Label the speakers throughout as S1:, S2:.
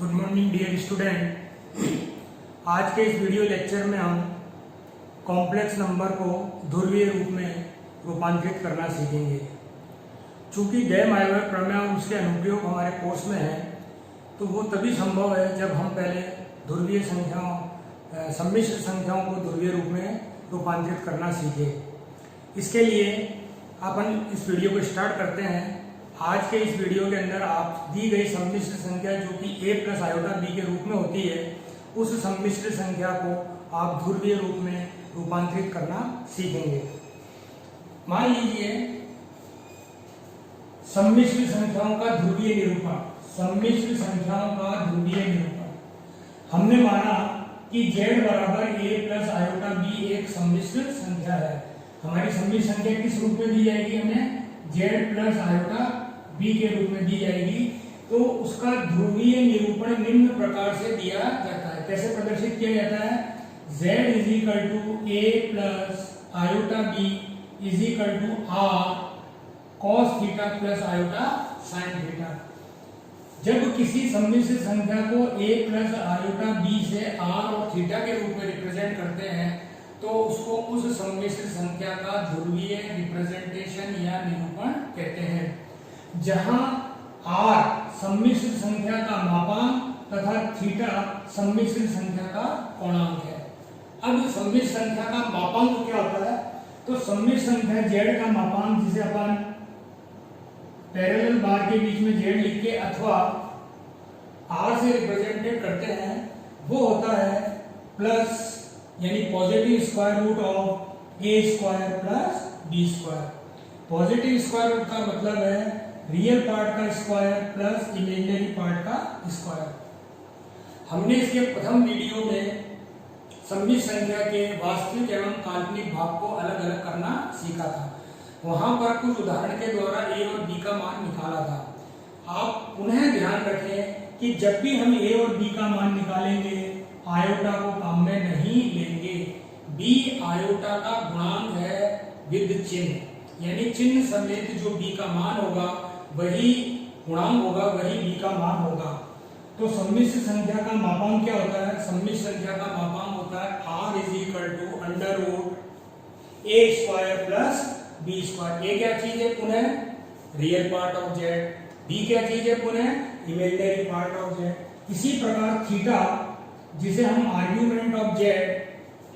S1: Good morning dear student. आज के इस वीडियो लेक्चर में हम कॉम्प्लेक्स नंबर को ध्रुवीय रूप में रूपांतरित करना सीखेंगे। चूंकि गैर-माइलर प्रमेय और उसके अनुप्रयोग हमारे कोर्स में है, तो वो तभी संभव है जब हम पहले ध्रुवीय संख्याओं सम्मिश्र संख्याओं को ध्रुवीय रूप में रूपांतरित करना सीखें। इसके लिए अपन इस वीडियो को स्टार्ट करते हैं। आज के इस वीडियो के अंदर आप दी गई सम्मिश्र संख्या जो कि a प्लस आयोटा b के रूप में होती है, उस सम्मिश्र संख्या को आप ध्रुवीय रूप में रूपांतरित करना सीखेंगे। मान लीजिए सम्मिश्र संख्याओं का ध्रुवीय निरूपण। सम्मिश्र संख्याओं का ध्रुवीय निरूपण हमने माना कि z बराबर a प्लस आयोटा b एक सम्मिश्र संख्या है। हमारी सम्मिश्र संख्या किस रूप में दी जाएगी? हमें z प्लस आयोटा b के रूप में दी जाएगी। तो उसका ध्रुवीय निरूपण निम्न प्रकार से दिया जाता है। कैसे प्रदर्शित किया जाता है? z is equal to a plus iota b is equal to r cos theta plus iota sin theta. जब किसी सम्मिश्र संख्या को a प्लस आयोटा b से r और थीटा के रूप में रिप्रेजेंट करते हैं, तो उसको उस सम्मिश्र संख्या का ध्रुवीय रिप्रेजेंटेशन या निरूपण कहते हैं। जहां r सम्मिश्र संख्या का मापांक तथा थीटा सम्मिश्र संख्या का कोणांक है। अब सम्मिश्र संख्या का मापांक क्या होता है? तो सम्मिश्र संख्या z का मापांक, जिसे अपन पैरेलल बार के बीच में z लिख के अथवा r से रिप्रेजेंटेड करते हैं, वो होता है प्लस यानी positive square root of a square plus b square. Positive square root का मतलब है रियल पार्ट का स्क्वायर प्लस इमेजिनरी पार्ट का स्क्वायर। हमने इसके प्रथम वीडियो में सम्मिश्र संख्या के वास्तविक एवं काल्पनिक भाग को अलग अलग करना सीखा था। वहां पर कुछ उदाहरण के द्वारा a और b का मान निकाला था। आप पुनः ध्यान रखें कि जब भी हम a और b का मान निकालेंगे, आयोटा को काम में नहीं लेंगे। b आयोटा का गुणांक है विद चिन्ह, यानी चिन्ह समेत जो b का मान होगा वही गुणांक होगा, वही b का मान होगा। तो सम्मिश्र संख्या का मापांक क्या होता है? सम्मिश्र संख्या का मापांक होता है r is equal to under root a square plus b square. a क्या चीज है? पुनः real part of z। b क्या चीज है? पुनः इमेजिनरी पार्ट ऑफ z। इसी प्रकार थीटा, जिसे हम argument of z,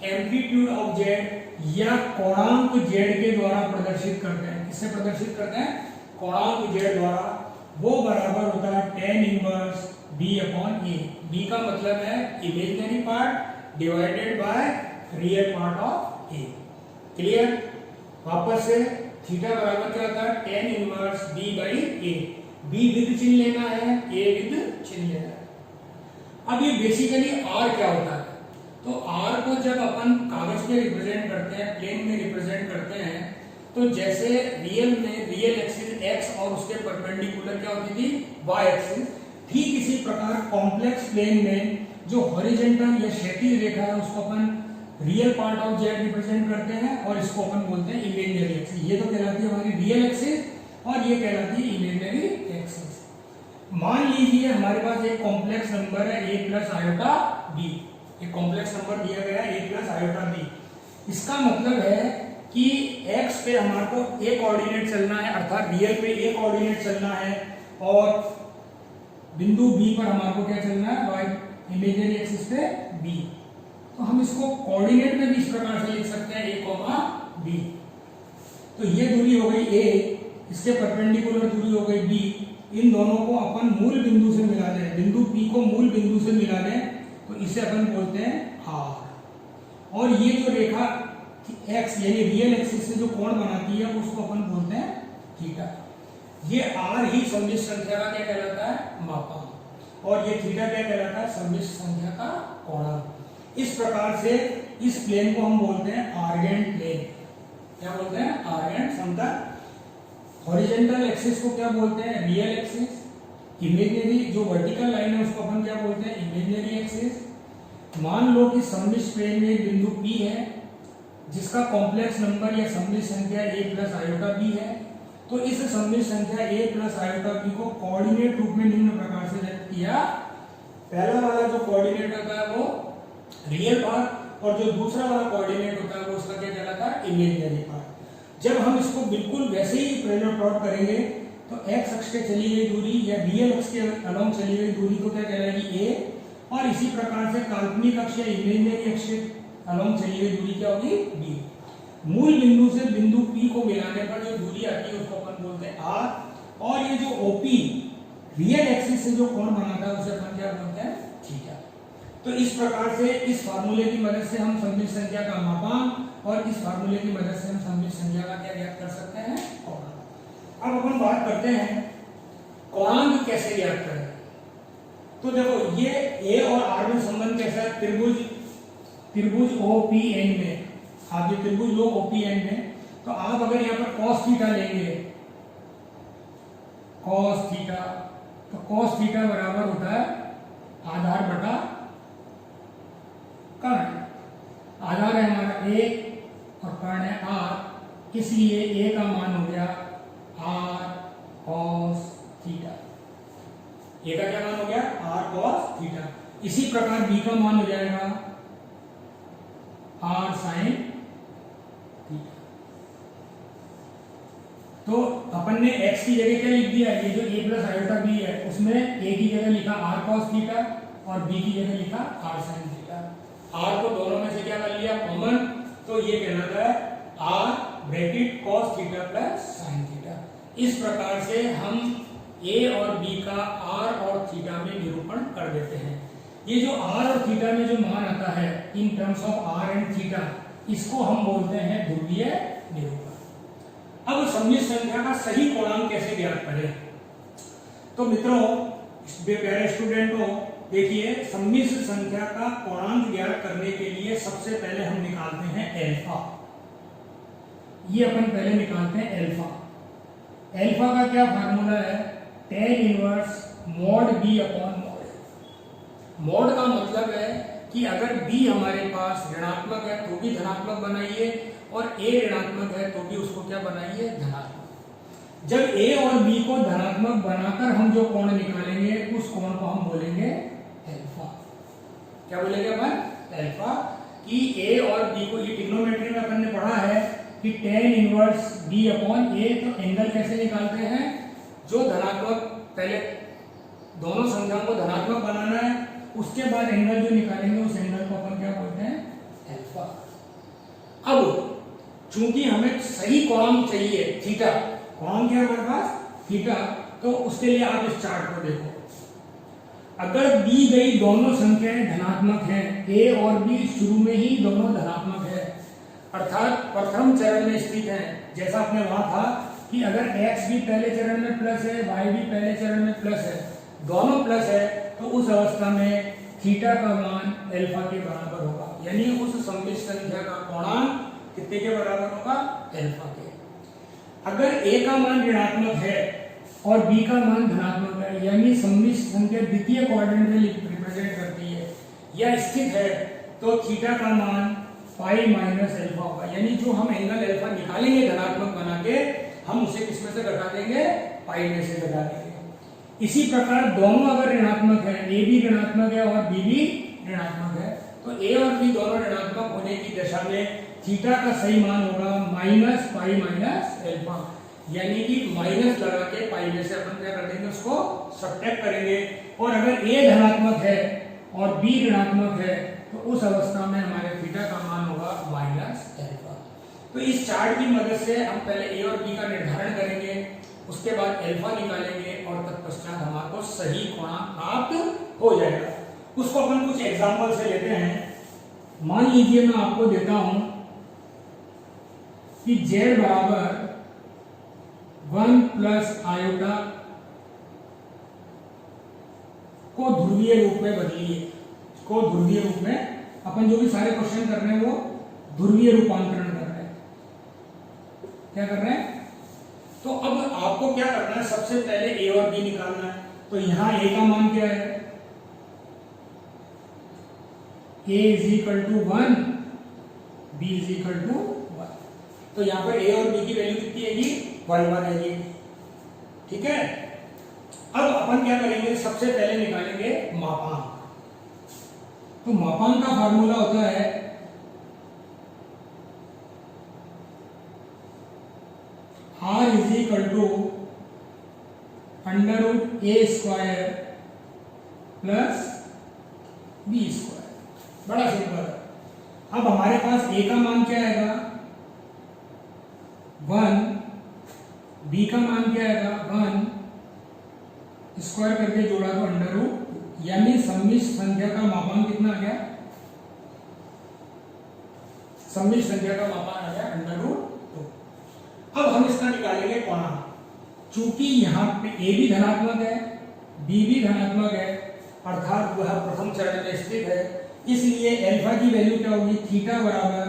S1: amplitude of z या कोणांक z के द्वारा प्रदर्शित करते हैं। किससे प्रदर्शित करते हैं? कोणांक z द्वारा। वो बराबर होता है tan inverse b upon a। b का मतलब है imaginary part divided by real part of a। Clear? वापस से थीटा बराबर क्या होता है? tan inverse b by a। b with चिन्ह लेना है, a विद चिन्ह लेना है। अब ये बेसिकली r क्या होता है? तो r को जब अपन कागज पे रिप्रेजेंट करते हैं, प्लेन में रिप्रेजेंट करते हैं, तो जैसे रियल में रियल एक्सिस x और उसके परपेंडिकुलर क्या होती थी? y axis. ठीक इसी प्रकार कॉम्प्लेक्स प्लेन में जो हॉरिजॉन्टल या क्षैतिज रेखा है, उसको अपन real part of z represent करते हैं और इसको अपन बोलते हैं इमेजिनरी एक्सिस। ये तो कहलाती है हमारी रियल एक्सिस और ये कहलाती है इमेजिनरी एक्सिस। मान लीजिए हमारे पास एक कॉम्प्लेक्स नंबर है a प्लस आयोटा b। एक कॉम्प्लेक्स नंबर दिया गया है a प्लस आयोटा b। इसका मतलब है कि x पे हमारे को a कोऑर्डिनेट चलना है, अर्थात रियल पे a कोऑर्डिनेट चलना है, और बिंदु b पर हमारे को क्या चलना है? y इमेजिनरी एक्सिस पे b। तो हम इसको कोऑर्डिनेट में भी इस प्रकार से लिख सकते हैं a, b। तो ये दूरी हो गई a, इसके परपेंडिकुलर दूरी हो गई b। इन दोनों को अपन मूल बिंदु से मिला दें, बिंदु P को मूल बिंदु से मिला दें, तो इसे अपन बोलते हैं r। और ये जो रेखा x यानी रियल एक्सिस से जो कोण बनाती है, उसको अपन बोलते हैं थीटा। ये r ही सम्मिश्र संख्या का क्या कहलाता है? मापांक। और ये थीटा क्या कहलाता है? सम्मिश्र संख्या का कोणांक। इस प्रकार से इस प्लेन को हम बोलते हैं आर्गेंट प्लेन। क्या बोलते हैं? आर्गेंट समतल। हॉरिजॉन्टल एक्सिस को क्या बोलते हैं? Real axis. इमेजिनरी जो वर्टिकल लाइन है उसको अपन क्या बोलते हैं? Imaginary axis. मान लो कि सम्मिश्र प्लेन में एक बिंदु P है, जिसका कॉम्प्लेक्स नंबर या सम्मिश्र संख्या a प्लस आयोटा b है। तो इस सम्मिश्र संख्या a प्लस आयोटा b को कोऑर्डिनेट रूप में निम्न प्रकार से व्यक्त किया पहला वाला जो कोऑर्डिनेट होता है वो रियल पार्ट और जो दूसरा वाला कोऑर्डिनेट होता है वो उसका क्या कहलाता है, इमेजिनरी पार्ट। जब हम इसको बिल्कुल वैसे ही प्रेजेंट प्लॉट करेंगे तो x अक्ष के चली गई दूरी या रियल अक्ष के अलोंग चली गई दूरी को क्या कहलाएगी a, और इसी प्रकार से काल्पनिक अक्ष या इमेजिनरी अक्ष के अलोंग चली गई दूरी क्या होगी b। मूल बिंदु से बिंदु P को मिलाने पर जो दूरी आती है उसको अपन बोलते हैं r, और ये जो OP रियल एक्सिस से जो कोण बनाता है उसे अपन क्या बोलते हैं, थीटा। तो इस प्रकार से इस फार्मूले की मदद से हम सममित संख्या का मापांक और इस फार्मूले की मदद से हम सममित संख्या का क्या ज्ञात कर सकते हैं, कोणांक। अब अपन बात करते हैं कोणांक कैसे ज्ञात करें। तो देखो ये a और r में संबंध कैसा है, त्रिभुज OPN में, आप ये त्रिभुज लो OPN में, तो आप अगर यहाँ पर cos थीटा लेंगे, cos थीटा, तो cos थीटा बराबर होता है आधार बटा कर्ण। आधार है हमारा 1 और कर्ण है r, इसलिए a का मान हो गया r cos थीटा। a का क्या मान हो गया, r cos थीटा। इसी प्रकार b का मान हो जाएगा r sin थीटा। तो अपन ने x की जगह क्या लिख दिया, ये जो a प्लस आयोटा b है उसमें a की जगह लिखा r cos थीटा और b की जगह लिखा r sin थीटा। r को दोनों में से क्या कर लिया कॉमन, तो ये कहलाता है r bracket cos theta plus sin theta. इस प्रकार से हम a और b का r और थीटा में निरूपण कर देते हैं। ये जो r और थीटा में जो मान आता है in terms of r and theta, इसको हम बोलते हैं ध्रुवीय निरूपण। अब सममित संख्या का सही कोणांक कैसे ज्ञात करें। तो मित्रों, प्यारे स्टूडेंटों, देखिए सममित संख्या का कोणांक ज्ञात करने के लिए सबसे पहले हम निकालते हैं अल्फा। ये अपन पहले निकालते हैं अल्फा। अल्फा का क्या फार्मूला है, tan inverse mod b upon mod a। mod का मतलब है कि अगर b हमारे पास ऋणात्मक है तो भी धनात्मक बनाइए और a ऋणात्मक है तो भी उसको क्या बनाइए, धनात्मक। जब a और b को धनात्मक बनाकर हम जो कोण निकालेंगे उस कोण को हम बोलेंगे अल्फा। क्या बोलेंगे अपन, अल्फा। कि a और b को, ये ट्रिग्नोमेट्री में अपन ने पढ़ा है कि tan inverse b upon a, तो एंगल कैसे निकालते हैं, जो धनात्मक, पहले दोनों संख्याओं को धनात्मक बनाना है, उसके बाद एंगल जो निकालेंगे उस एंगल को अपन क्या बोलते हैं, अल्फा। अब चूंकि हमें सही कोणांक चाहिए थीटा, कोणांक क्या है हमारे पास, थीटा, तो उसके लिए आप इस चार्ट को देखो। अगर दी गई दोनों संख्याएं धनात्मक हैं, a और b शुरू में ही दोनों धनात्मक है, अर्थात प्रथम चरण में स्थित है, जैसा आपने वहां था कि अगर x भी पहले चरण में प्लस है, y भी पहले चरण में प्लस है, दोनों प्लस है, तो उस अवस्था में थीटा का मान अल्फा के बराबर होगा, यानी उस सममित संख्या का कोणांक कितने के बराबर होगा, अल्फा के। अगर a का मान ऋणात्मक है और b का मान धनात्मक है, यानी सममित संख्या द्वितीय क्वाड्रेंट में रिप्रेजेंट करती है या स्थित है, तो थीटा का मान पाई माइनस अल्फा होगा, यानी जो हम एंगल अल्फा निकालेंगे धनात्मक बना के, हम उसे किसमें से घटा देंगे, पाई में से घटा देंगे। इसी प्रकार दोनों अगर ऋणात्मक है, a भी ऋणात्मक है और b भी ऋणात्मक है, तो a और b दोनों ऋणात्मक होने की दशा में थीटा का सही मान होगा माइनस पाई माइनस अल्फा, यानी कि माइनस लगा के पाई में से अपन क्या कर देंगे, उसको सब्ट्रैक्ट करेंगे। और अगर a धनात्मक है और b ऋणात्मक है, तो उस अवस्था में हमारे थीटा का मान होगा माइनस अल्फा। तो इस चार्ट की मदद से हम पहले a और b का निर्धारण करेंगे, उसके बाद अल्फा निकालेंगे और तत्पश्चात हमारे को सही कोणांक प्राप्त हो जाएगा। उसको अपन कुछ एग्जांपल से लेते हैं। मान लीजिए मैं आपको देता हूं कि z बराबर 1 प्लस आयोटा को ध्रुवीय रूप में बदलिए। को ध्रुवीय रूप में, अपन जो भी सारे क्वेश्चन कर रहे हैं वो ध्रुवीय रूपांतरण कर रहे हैं। क्या कर रहे हैं, तो अब आपको क्या करना है, सबसे पहले a और b निकालना है। तो यहां a का मान क्या है, a is equal to 1, b is equal to 1। तो यहां पर a और b की वैल्यू कितनी आएगी, 1 1 आएगी। ठीक है। अब अपन क्या करेंगे, सबसे पहले निकालेंगे मापांक। तो मापांक का फार्मूला होता है R is equal to under root A square plus B square. बड़ा सिंपल है। अब हमारे पास ए का मान क्या आएगा 1, बी का मान क्या आएगा 1, स्क्वायर करके जोड़ा तो अंडर रूट, यानी सम्मिश्र संख्या का मापांक कितना आ गया, सम्मिश्र संख्या का मापांक आ गया अंडर रूट 2। अब हम इसका निकालेंगे कोण। चूंकि यहाँ पे ए भी धनात्मक है, बी भी धनात्मक है, अर्थात वह प्रथम चरण में स्थित है, इसलिए अल्फा की वैल्यू क्या होगी, थीटा बराबर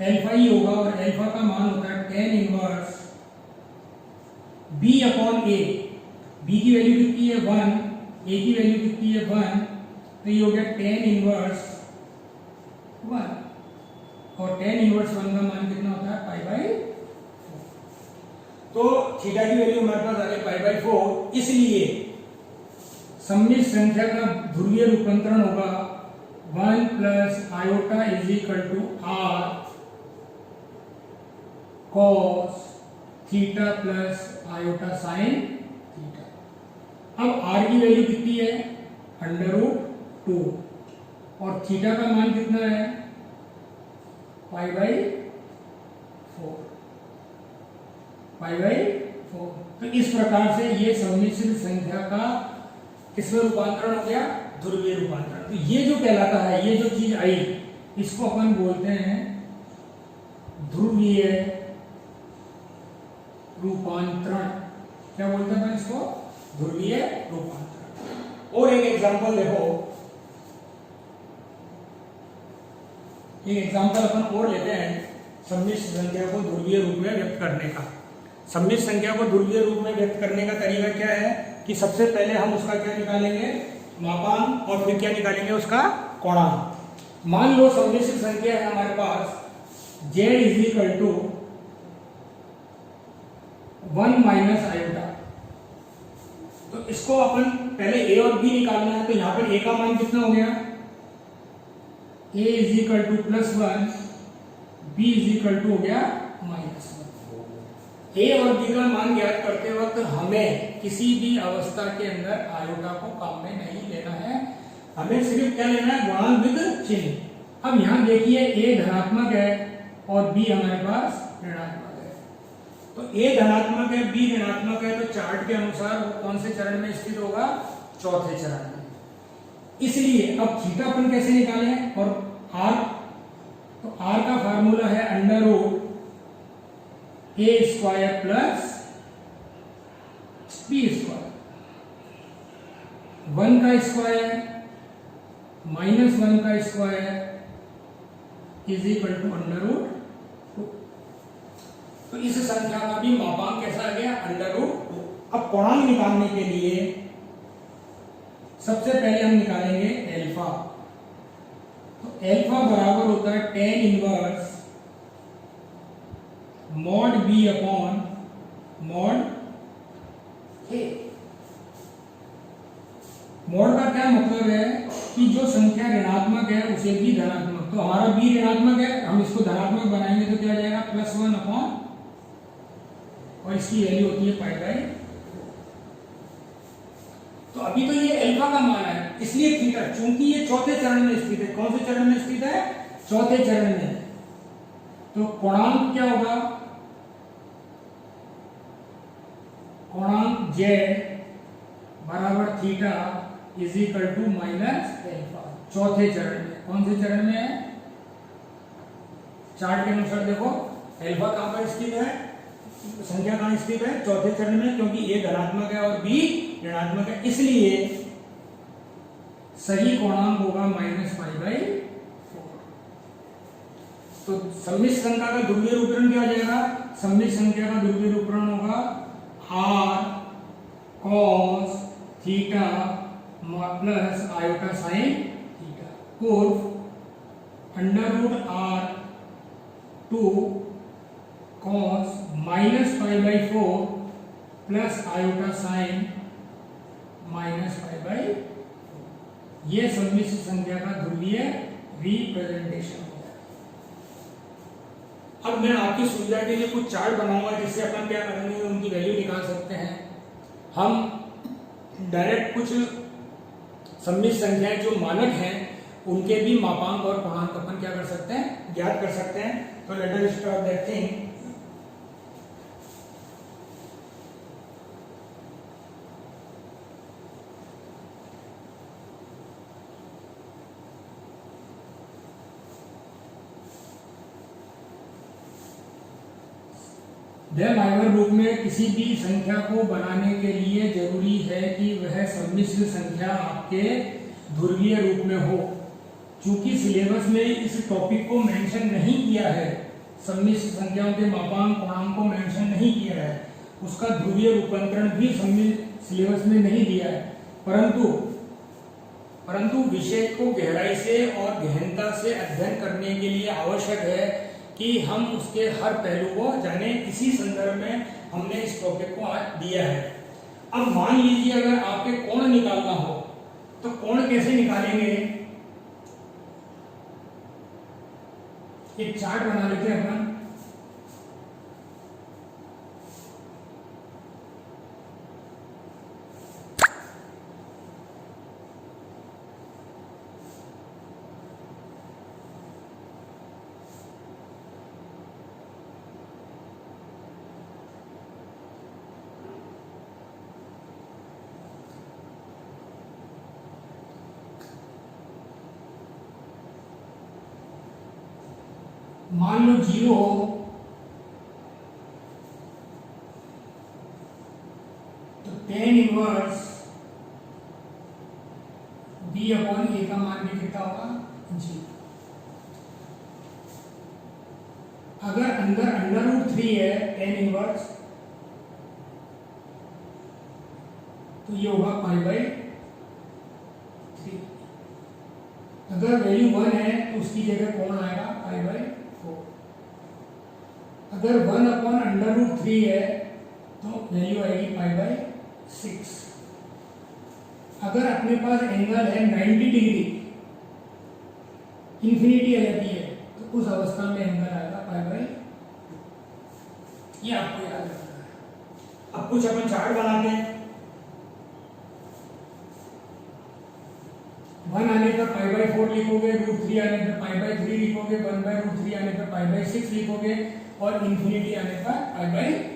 S1: अल्फा ही होगा, और अल्फा का मान होता है tan inverse b upon a। b की वैल्यू कितनी है 1, a की वैल्यू कितनी है 1, तो ये हो गया tan इनवर्स 1, और tan इनवर्स 1 का मान कितना होता है π/4। तो थीटा की वैल्यू हमारे पास आ गई π/4, इसलिए सम्मिश्र संख्या का ध्रुवीय रूपांतरण होगा 1 plus iota is equal to r cos theta plus iota sine theta. अब r की वैल्यू कितनी है अंडर रूट 2, और थीटा का मान कितना है π/4। तो इस प्रकार से ये सम्मिश्र संख्या का किसमें रूपांतरण हो गया, ध्रुवीय रूपांतरण। तो ये जो कहलाता है, ये जो चीज आई, इसको अपन बोलते हैं ध्रुवीय रूपांतरण। क्या बोलते हैं इसको, ध्रुवीय रूपांतरण। और एक एग्जांपल देखो, एक एग्जांपल अपन और लेते हैं सम्मिश्र संख्या को ध्रुवीय रूप में व्यक्त करने का। सम्मिश्र संख्या को ध्रुवीय रूप में व्यक्त करने का तरीका क्या है कि सबसे पहले हम उसका क्या निकालेंगे, मापांक, और फिर क्या निकालेंगे, उसका कोणांक। मान लो सम्मिश्र संख्या है हमारे पास z is equal to 1 minus iota. तो इसको अपन पहले a और b निकालना है, तो यहां पर a का मान कितना हो गया, a is equal to +1, b is equal to हो गया -1। a और b का मान ज्ञात करते वक्त हमें किसी भी अवस्था के अंदर आयोटा को काम में नहीं लेना है, हमें सिर्फ क्या लेना है, गुणांक विद चिन्ह। अब यहाँ देखिए a धनात्मक है और b हमारे पास ऋणात्मक है। तो a धनात्मक है, b ऋणात्मक है, तो चार्ट के अनुसार वो कौन से चरण में स्थित होगा, चौथे चरण में। इसलिए अब थीटा अपन कैसे निकालें, और r, तो r का फार्मूला है under root a square plus b square, 1 का स्क्वायर -1 का square is equal to under root 2। तो इस संख्या का भी मापांक कैसा आ गया, अंडर रूट 2। अब कोणांक निकालने के लिए सबसे पहले हम निकालेंगे एल्फा। तो एल्फा बराबर होता है tan inverse mod b upon mod a। Mod का क्या मतलब है कि जो संख्या ऋणात्मक है उसे भी धनात्मक, तो हमारा b ऋणात्मक है, हम इसको धनात्मक बनाएंगे तो क्या जाएगा +1 अपॉन, और इसकी वैल्यू होती है π/4। तो अभी तो ये अल्फा का मान है, इसलिए थीटा, चूंकि ये चौथे चरण में स्थित है, कौन से चरण में स्थित है, चौथे चरण में, तो कोणांक क्या होगा, कोणांक z बराबर theta is equal to -alpha. चौथे चरण में, कौन से चरण में है, चार्ट के अनुसार देखो अल्फा कहां पर स्थित है, संख्या कहां स्थित है, चौथे चरण में, क्योंकि a धनात्मक है और b ऋणात्मक है, इसलिए सही कोणांक होगा -π/4। तो सम्मिश्र संख्या का ध्रुवीय रूपांतरण क्या हो जाएगा, सम्मिश्र संख्या का ध्रुवीय रूपांतरण होगा r cos theta plus iota sine theta, और under root r 2 cos -π/4 plus iota sine -π/4। ये सम्मिश्र संख्या का ध्रुवीय रिप्रेजेंटेशन हो गया। अब मैं आपकी सुविधा के लिए कुछ चार्ट बनाऊंगा जिससे अपन क्या करेंगे, उनकी वैल्यू निकाल सकते हैं। हम डायरेक्ट कुछ सम्मिश्र संख्याएं जो मानक हैं उनके भी मापांक और पूर्णांक अपन क्या कर सकते हैं, ज्ञात कर सकते हैं। तो let us start that thing. डेल-हाइमर रूप में किसी भी संख्या को बनाने के लिए जरूरी है कि वह सम्मिश्र संख्या आपके ध्रुवीय रूप में हो। चूंकि सिलेबस में इस टॉपिक को मेंशन नहीं किया है, सम्मिश्र संख्याओं के मापांक पूर्णांक को मेंशन नहीं किया है, उसका ध्रुवीय रूपांतरण भी सिलेबस में नहीं दिया है, परंतु विषय को गहराई से और गहनता से अध्ययन करने के लिए आवश्यक है कि हम उसके हर पहलू को जाने। इसी संदर्भ में हमने इस टॉपिक को आज दिया है। अब मान लीजिए अगर आपके कोण निकालना हो तो कोण कैसे निकालेंगे, एक चार्ट बना लेते हैं अपन। मान लो 0 हो तो tan inverse b upon a का मान भी कितना होगा, 0। अगर अंदर √3 है tan इनवर्स तो ये होगा π/3। अगर वैल्यू 1 है तो उसकी जगह कौन आएगा, π/4। अगर 1 अपॉन √3 है तो वैल्यू आएगी π/6। अगर अपने पास एंगल है 90 डिग्री, इंफिनिटी आ जाती है, तो उस अवस्था में एंगल आएगा π/2। ये आपको याद रखना है। अब कुछ अपन चार्ट बनाते हैं। 1 आने पर π/4 लिखोगे, √3 आने पर π/3 लिखोगे, 1/√3 आने पर π/6 लिखोगे और इंफिनिटी आने पर π/2।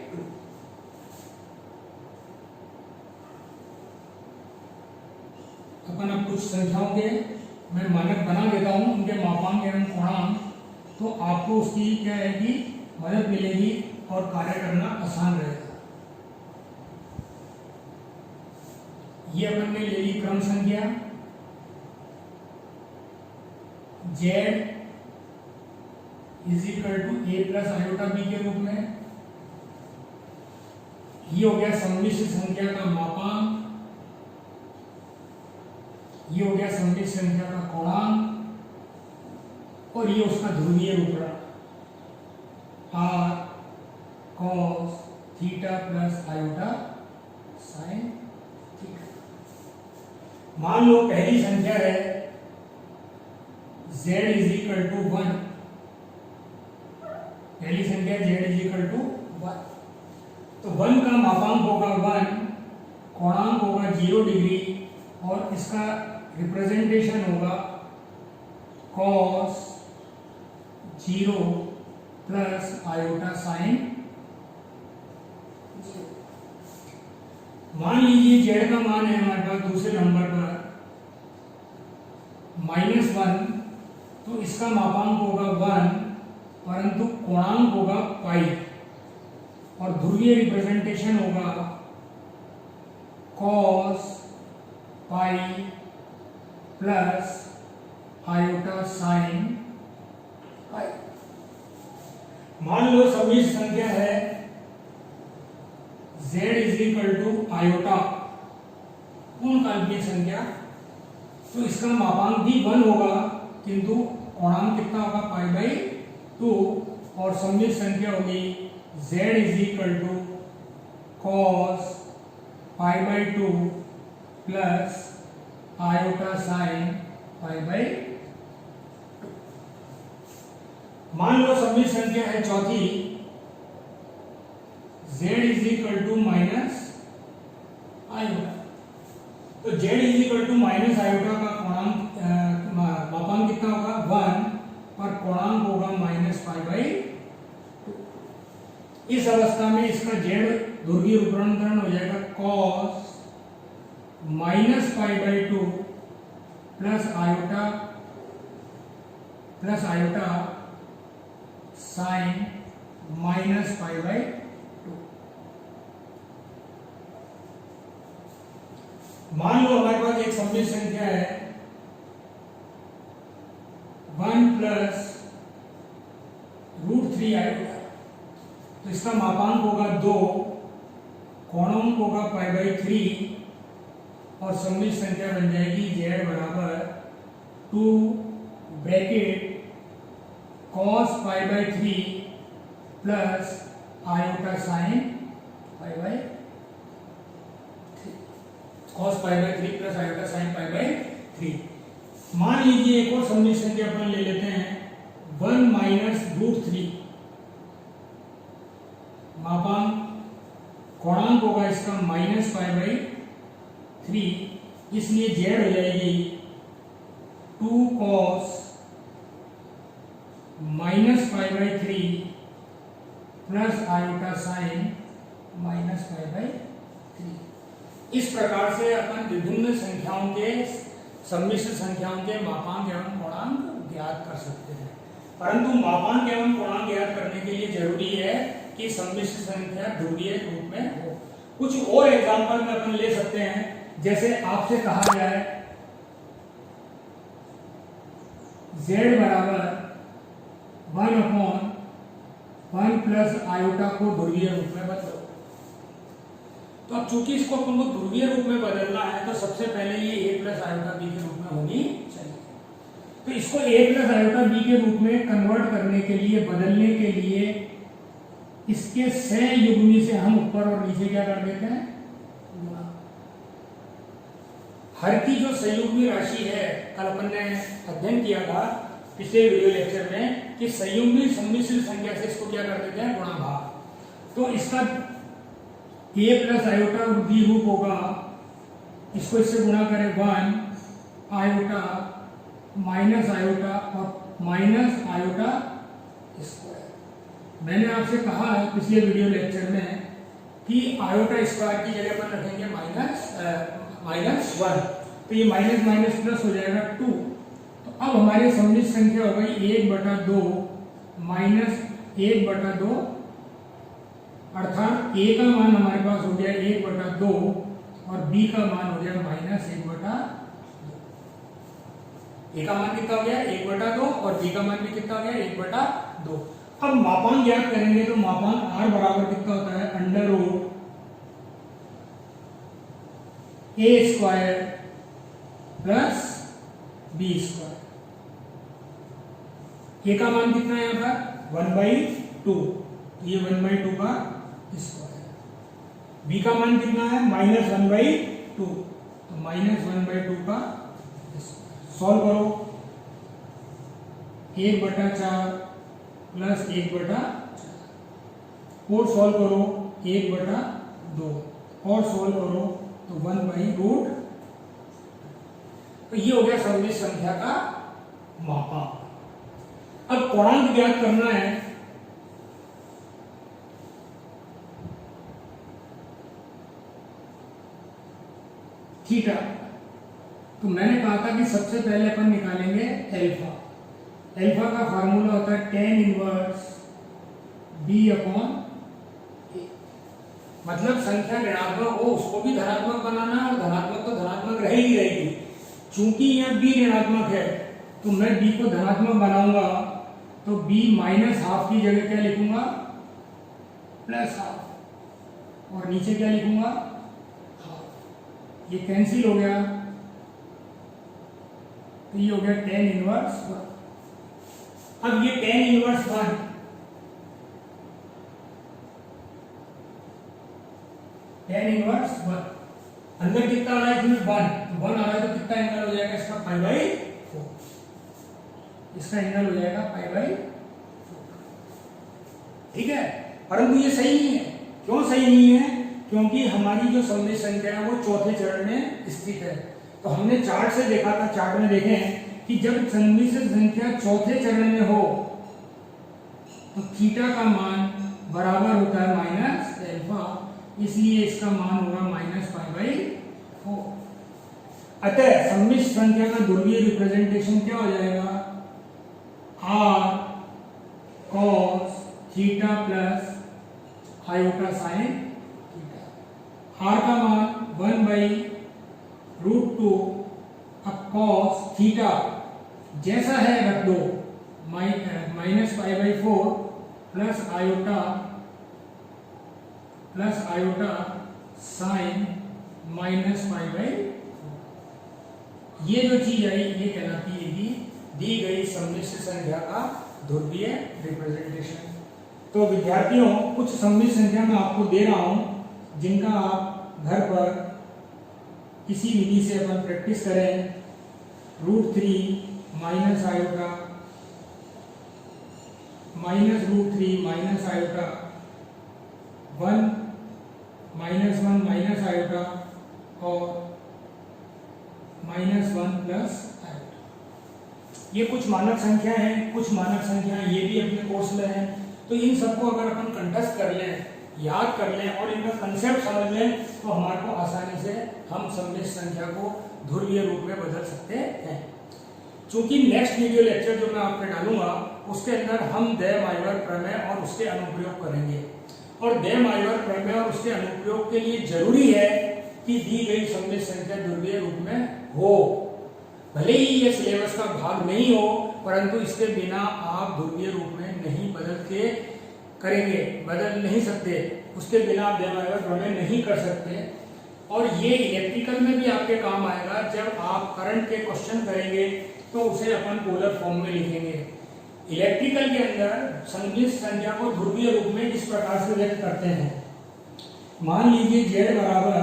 S1: अपन अब कुछ संख्याओं के मैं मानक बना देता हूं, उनके मापांक एवं पूर्णांक, तो आपको उसकी क्या है कि मदद मिलेगी और कार्य करना आसान रहेगा। ये अपन ने ले ली क्रम संख्या z is equal to a plus iota b के रूप में। ये हो गया सम्मिश्र संख्या का मापांक, ये हो गया सम्मिश्र संख्या का कोणांक और ये उसका ध्रुवीय रूपड़ा r cos theta plus iota sine theta. मान लो पहली संख्या है z इज इक्वल टू 1। पहली संख्या z इज इक्वल टू 1, तो 1 का मापांक होगा 1, कोणांक होगा 0 डिग्री और इसका रिप्रेजेंटेशन होगा cos 0 प्लस आयोटा साइन 0। मान लीजिए z का मान है हमारे पास दूसरे नंबर पर -1, तो इसका मापांक होगा 1 परंतु कोणांक होगा पाई और ध्रुवीय रिप्रेजेंटेशन होगा cos pi plus iota sine pi. मान लो सम्मिश्र संख्या है z is equal to iota, पूर्ण काल्पनिक संख्या, तो इसका मापांक भी 1 होगा किंतु कोणांक कितना होगा π/2 और सम्मिश्र संख्या होगी z is equal to cos π/2 plus iota sine pi by. मान लो सभी संख्या है चौथी, z is equal to minus iota. तो z is equal to minus iota का कोणांक मापांक कितना होगा 1 और कोणांक होगा माइनस पाई बाई 2। इस अवस्था में इसका z ध्रुवीय रूपांतरण हो जाएगा cos minus pi by 2 plus iota sign minus pi by 2। मान लो हमारे पास एक सममित संख्या है 1 प्लस √3 आयोटा। तो इसका मापांक होगा 2, कोणांक होगा पाई बाई 3 और सममित संख्या बन जाएगी z बराबर 2 bracket cos pi by 3 plus iota sine pi by 3, cos pi by 3 plus iota sine pi by 3। मान लीजिए एक और सममित संख्या अपन ले लेते हैं 1 माइनस √3, मापांक कोणांक होगा इसका माइनस पाई बाई 3, इसलिए z हो जाएगी 2 cos minus pi by 3 plus iota sign minus pi by 3। इस प्रकार से अपन विभिन्न संख्याओं के सम्मिश्र संख्याओं के मापांक एवं कोणांक ज्ञात कर सकते हैं। परंतु मापांक एवं कोणांक ज्ञात करने के लिए जरूरी है कि सम्मिश्र संख्या ध्रुवीय रूप में हो। कुछ और एग्जांपल में अपन ले सकते हैं, जैसे आपसे कहा जाए z बराबर 1/1 प्लस आयोटा को ध्रुवीय रूप में बदलो। तो अब चूंकि इसको अपन को ध्रुवीय रूप में बदलना है तो सबसे पहले ये a प्लस आयोटा b के रूप में होनी चाहिए। तो इसको a प्लस आयोटा b के रूप में कन्वर्ट करने के लिए, बदलने के लिए इसके सहयुग्मी से हम ऊपर और नीचे क्या कर देते हैं, गुणा। हर की जो संयुग्मी राशि है, कल अपन ने अध्ययन किया था पिछले वीडियो लेक्चर में कि संयुग्मी सम्मिश्र संख्या से इसको क्या कर देते हैं, गुणा भाग। तो इसका a प्लस आयोटा और b रूप होगा, इसको इससे गुणा करें 1 आयोटा माइनस आयोटा और माइनस आयोटा स्क्वायर। मैंने आपसे कहा है पिछले वीडियो लेक्चर में कि आयोटा स्क्वायर की जगह पर रखेंगे -1, तो ये माइनस माइनस प्लस हो जाएगा 2। तो अब हमारे सम्मिश्र संख्या हो गई 1/2 माइनस 1/2, अर्थात a का मान हमारे पास हो गया 1/2 और b का मान हो गया -1/2। a का मान कितना हो गया 1/2 और b का मान भी कितना हो गया 1/2। अब मापांक ज्ञात करेंगे तो मापांक r बराबर कितना होता है, √a² प्लस b²। a का मान कितना है यहाँ पर 1/2, तो ये 1/2 का स्क्वायर। b का मान कितना है -1/2, तो -1/2 का स्क्वायर। सॉल्व करो, 1/4 प्लस 1/4 और सॉल्व करो 1/2 और सॉल्व करो तो 1/√। तो ये हो गया सम्मिश्र संख्या का मापांक। अब कोणांक ज्ञात करना है। थीटा, तो मैंने कहा था कि सबसे पहले अपन निकालेंगे एल्फा। एल्फा का फार्मूला होता है tan इनवर्स b/a। मतलब संख्या ऋणात्मक हो उसको भी धनात्मक बनाना है और धनात्मक तो धनात्मक रहेगी रहेगी। चूंकि यह b ऋणात्मक है तो मैं b को धनात्मक बनाऊंगा, तो b -½ की जगह क्या लिखूंगा, +½ और नीचे क्या लिखूंगा, ये कैंसिल हो गया, तो ये हो गया tan इनवर्स 1। अब ये tan इनवर्स 1 tan इनवर्स 1 अंदर कितना आ रहा है इसमें 1, तो 1 आ रहा है तो कितना एंगल हो जाएगा इसका π/4, इसका एंगल हो जाएगा π/4, ठीक है। परंतु ये सही नहीं है। क्यों सही नहीं है? क्योंकि हमारी जो सम्मिश्र संख्या है वो चौथे चरण में स्थित है। तो हमने चार्ट से देखा था, चार्ट में देखें कि जब सम्मिश्र संख्या चौथे चरण में हो तो थीटा का मान बराबर होता है माइनस अल्फा, इसलिए इसका मान होगा -π/4। अतः सम्मिश्र संख्या का ध्रुवीय रिप्रेजेंटेशन क्या हो जाएगा? r cos theta plus iota sine theta. r का मान 1/√2 cos थीटा जैसा है रख दो, -π/4 प्लस आयोटा साइन -π/4। ये जो चीज आई ये कहलाती है कि दी गई सम्मिश्र संख्या का ध्रुवीय रिप्रेजेंटेशन। तो विद्यार्थियों, कुछ सम्मिश्र संख्या मैं आपको दे रहा हूं जिनका आप घर पर इसी विधि से अपन प्रैक्टिस करें। √3 minus iota -√3 minus iota 1 -1 minus iota और -1 प्लस आयोटा। ये कुछ मानक संख्या है, कुछ मानक संख्या ये भी अपने कोर्स में है। तो इन सबको अगर अपन कंठस्थ कर लें, याद कर लें और इनका कंसेप्ट समझ लें तो हमारे को आसानी से हम सम्मिश्र संख्या को ध्रुवीय रूप में बदल सकते हैं। चूंकि नेक्स्ट वीडियो लेक्चर जो मैं आपको डालूंगा उसके अंदर हम दे-माइवर प्रमेय और उसके अनुप्रयोग करेंगे। और दे-माइवर प्रमेय और उसके अनुप्रयोग के लिए जरूरी है कि दी गई सम्मिश्र संख्या ध्रुवीय रूप में हो। भले ही ये सिलेबस का भाग नहीं हो, परंतु इसके बिना आप ध्रुवीय रूप में नहीं बदल नहीं सकते। उसके बिना आप दे-माइवर प्रमेय नहीं कर सकते। और ये इलेक्ट्रिकल में भी आपके काम आएगा। जब आप करंट के क्वेश्चन करेंगे तो उसे अपन पोलर फॉर्म में लिखेंगे। इलेक्ट्रिकल के अंदर सम्मिश्र संख्या को ध्रुवीय रूप में इस प्रकार से व्यक्त करते हैं। मान लीजिए z बराबर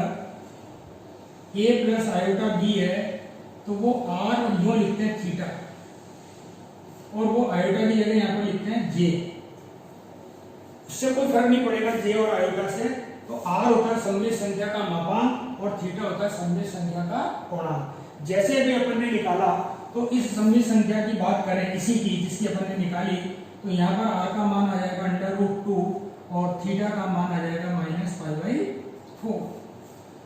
S1: a प्लस आयोटा b है, तो वो r और यूं लिखते हैं थीटा, और वो आयोटा की जगह यहाँ पर लिखते हैं j। उससे कोई फर्क नहीं पड़ेगा j और आयोटा से। तो r होता है सम्मिश्र संख्या का मापांक और थीटा होता है सम्मिश्र संख्या का कोणांक। जैसे अभी अपन ने निकाला, तो इस सम्मिश्र संख्या की बात करें, इसी की जिसकी अपन ने निकाली, तो यहाँ पर r का मान आ जाएगा √2 और थीटा का मान आ जाएगा -π/4।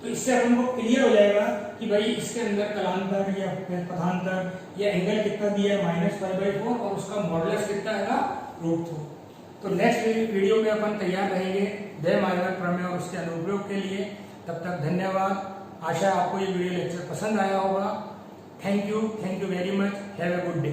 S1: तो इससे अपन को क्लियर हो जाएगा कि भाई इसके अंदर कलांतर या पथांतर या एंगल कितना दिया है -π/4 और उसका मॉडुलस कितना है √2। तो नेक्स्ट वीडियो में अपन तैयार रहेंगे दे-माइवर प्रमेय और उसके अनुप्रयोग के लिए। तब तक धन्यवाद। आशा आपको ये वीडियो लेक्चर पसंद आया होगा। Thank you very much. Have a good day.